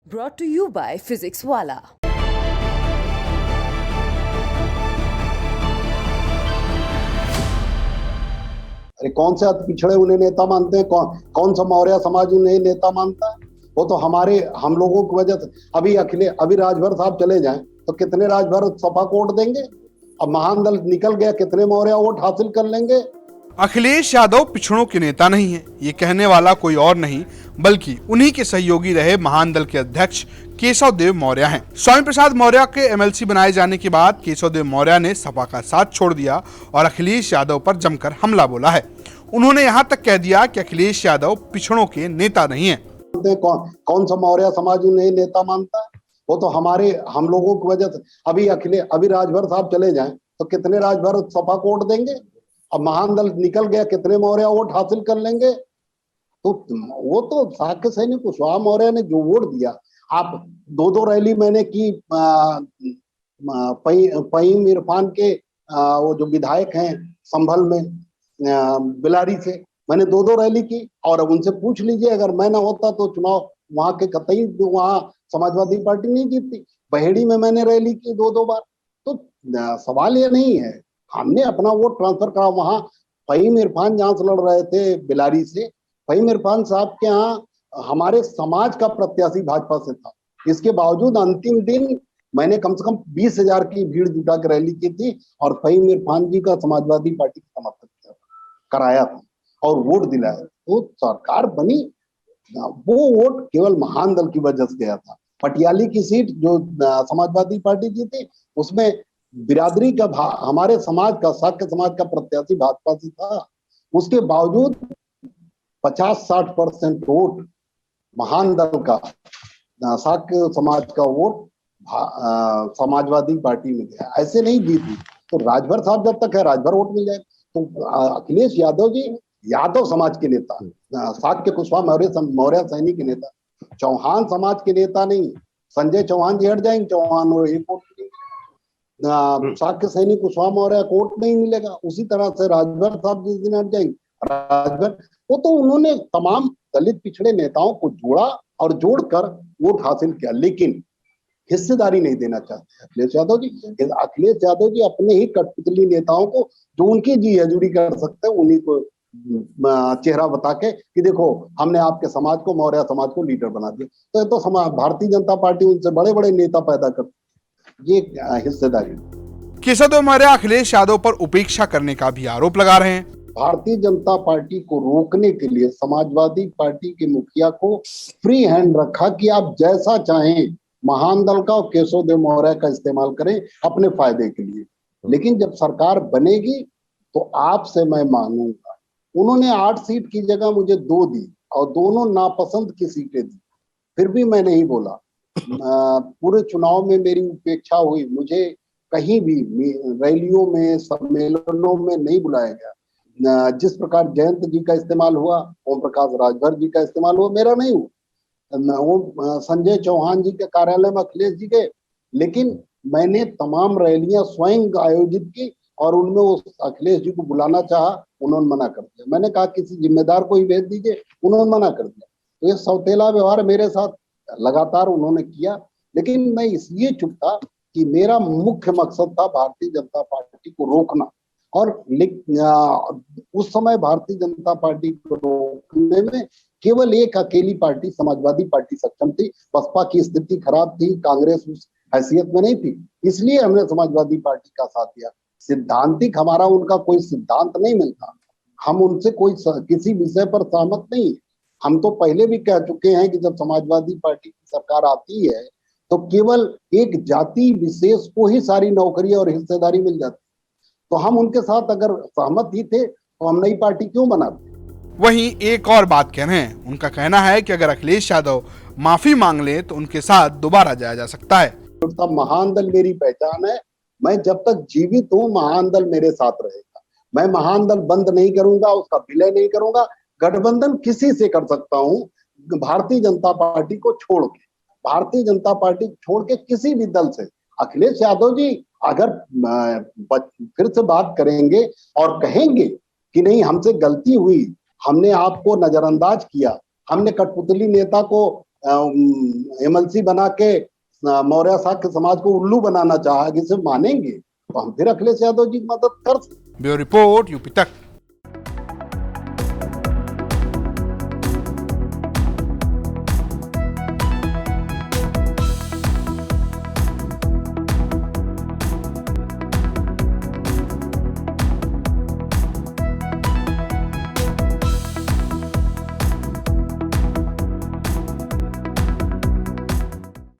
Brought to you by Physics Wala. अरे कौन से अति पिछड़े उन्हें नेता मानते हैं? कौन सा मौर्य समाज उन्हें नेता मानता है? वो तो हम लोगों की वजह से अभी राजभर साहब चले जाएं तो कितने राजभर सपा को वोट देंगे? अब महान दल निकल गया, कितने मौर्य वोट हासिल कर लेंगे? अखिलेश यादव पिछड़ों के नेता नहीं है, ये कहने वाला कोई और नहीं बल्कि उन्हीं के सहयोगी रहे महान दल के अध्यक्ष केशव देव मौर्य हैं। स्वामी प्रसाद मौर्य के एमएलसी बनाए जाने के बाद केशव देव मौर्य ने सपा का साथ छोड़ दिया और अखिलेश यादव पर जमकर हमला बोला है। उन्होंने यहाँ तक कह दिया कि अखिलेश यादव पिछड़ों के नेता नहीं है। कौन सा मौर्य समाज उन्हें नेता मानता है? वो तो हम लोगों की वजह से अभी राजभर साहब चले जाएं तो कितने राजभर सपा को वोट देंगे? अब महान दल निकल गया, कितने मौर्य वोट हासिल कर लेंगे? तो वो तो साक्य सैनिक कुशवाहा मौर्य ने जो वोट दिया, आप दो रैली मैंने की पईम इरफान के वो जो विधायक हैं संभल में बिलारी से, मैंने दो रैली की और अब उनसे पूछ लीजिए, अगर मैं ना होता तो चुनाव वहां के कतई वहां समाजवादी पार्टी नहीं जीतती। बहेड़ी में मैंने रैली की दो बार। तो सवाल ये नहीं है, हमने अपना वोट ट्रांसफर करा। वहां फहीम इरफान जहां से लड़ रहे थे बिलारी से, फहीम इरफान साहब के यहाँ हमारे समाज का प्रत्याशी भाजपा से था। इसके बावजूद अंतिम दिन मैंने कम से कम 20,000 की भीड़ जुटा कर रैली की थी और फहीम इरफान जी का समाजवादी पार्टी का समर्थन कराया था और वोट दिलाया। तो सरकार बनी, वो वोट केवल महान दल की वजह से गया था। पटियाली की सीट जो समाजवादी पार्टी जीती, उसमें बिरादरी का हमारे समाज का, साक्य समाज का प्रत्याशी भाजपा से था। उसके बावजूद 50-60% वोट महान दल का, साक्य समाज का वोट समाजवादी पार्टी में गया। ऐसे नहीं जीती। तो राजभर साहब जब तक है, राजभर वोट मिल जाए। तो अखिलेश यादव जी यादव समाज के नेता, साक्य कुशवाहा मौर्य सैनिक के नेता, चौहान समाज के नेता नहीं। संजय चौहान जी हट जाएंगे, चौहान और एक वोट साक्य सैनिक कुशवाहा मौर्य कोर्ट नहीं मिलेगा। उसी तरह से राजभर साहब जिस दिन हट जाएंगे, राजभर वो तो उन्होंने तमाम दलित पिछड़े नेताओं को जोड़ा और जोड़कर वोट हासिल किया, लेकिन हिस्सेदारी नहीं देना चाहते अखिलेश यादव जी। अखिलेश यादव जी अपने ही कठपुतली नेताओं को, जो उनकी जी हजूरी कर सकते हैं, उन्हीं को चेहरा बता के कि देखो हमने आपके समाज को, मौर्य समाज को लीडर बना दिया। तो ये तो भारतीय जनता पार्टी उनसे बड़े बड़े नेता पैदा करती, ये हिस्सेदारी। केशव देव मौर्य अखिलेश यादव पर उपेक्षा करने का भी आरोप लगा रहे हैं। भारतीय जनता पार्टी को रोकने के लिए समाजवादी पार्टी के मुखिया को फ्री हैंड रखा कि आप जैसा चाहें महान दल का और केशव देव मौर्य का इस्तेमाल करें अपने फायदे के लिए। लेकिन जब सरकार बनेगी तो आपसे मैं मांगूंगा। उन्होंने 8 सीट की जगह मुझे 2 दी और दोनों नापसंद की सीटें दी, फिर भी मैं नहीं बोला। पूरे चुनाव में मेरी उपेक्षा हुई, मुझे कहीं भी रैलियों में, सम्मेलनों में नहीं बुलाया गया। जिस प्रकार जयंत जी का इस्तेमाल हुआ, ओम प्रकाश राजभर जी का इस्तेमाल हुआ, मेरा नहीं हुआ। वो संजय चौहान जी के कार्यालय में अखिलेश जी गए, लेकिन मैंने तमाम रैलियां स्वयं आयोजित की और उनमें उस अखिलेश जी को बुलाना चाहा, उन्होंने मना कर दिया। मैंने कहा किसी जिम्मेदार को ही भेज दीजिए, उन्होंने मना कर दिया। तो ये सौतेला व्यवहार मेरे साथ लगातार उन्होंने किया, लेकिन मैं इसलिए चुप था कि मेरा मुख्य मकसद था भारतीय जनता पार्टी को रोकना। और उस समय भारतीय जनता पार्टी को रोकने में केवल एक अकेली पार्टी, समाजवादी पार्टी सक्षम थी। बसपा की स्थिति खराब थी, कांग्रेस उस हैसियत में नहीं थी, इसलिए हमने समाजवादी पार्टी का साथ दिया। सिद्धांतिक हमारा उनका कोई सिद्धांत नहीं मिलता, हम उनसे किसी विषय पर सहमत नहीं। हम तो पहले भी कह चुके हैं कि जब समाजवादी पार्टी की सरकार आती है तो केवल एक जाति विशेष को ही सारी नौकरी और हिस्सेदारी मिल जाती। तो हम उनके साथ अगर सहमत ही थे तो हम नई पार्टी क्यों बनाते। वहीं एक और बात कह रहे हैं, उनका कहना है कि अगर अखिलेश यादव माफी मांग ले तो उनके साथ दोबारा जाया जा सकता है। तो महान दल मेरी पहचान है, मैं जब तक जीवित हूँ महान दल मेरे साथ रहेगा। मैं महान दल बंद नहीं करूंगा, उसका विलय नहीं करूंगा। गठबंधन किसी से कर सकता हूँ, भारतीय जनता पार्टी को छोड़ के, भारतीय जनता पार्टी छोड़ के किसी भी दल से। अखिलेश यादव जी अगर फिर से बात करेंगे और कहेंगे कि नहीं हमसे गलती हुई, हमने आपको नजरअंदाज किया, हमने कठपुतली नेता को एमएलसी बना के मौर्य शाक्य समाज को उल्लू बनाना चाहा, इसे मानेंगे तो हम फिर अखिलेश यादव जी की मदद कर सकते। ब्यूरो रिपोर्ट, यूपी तक।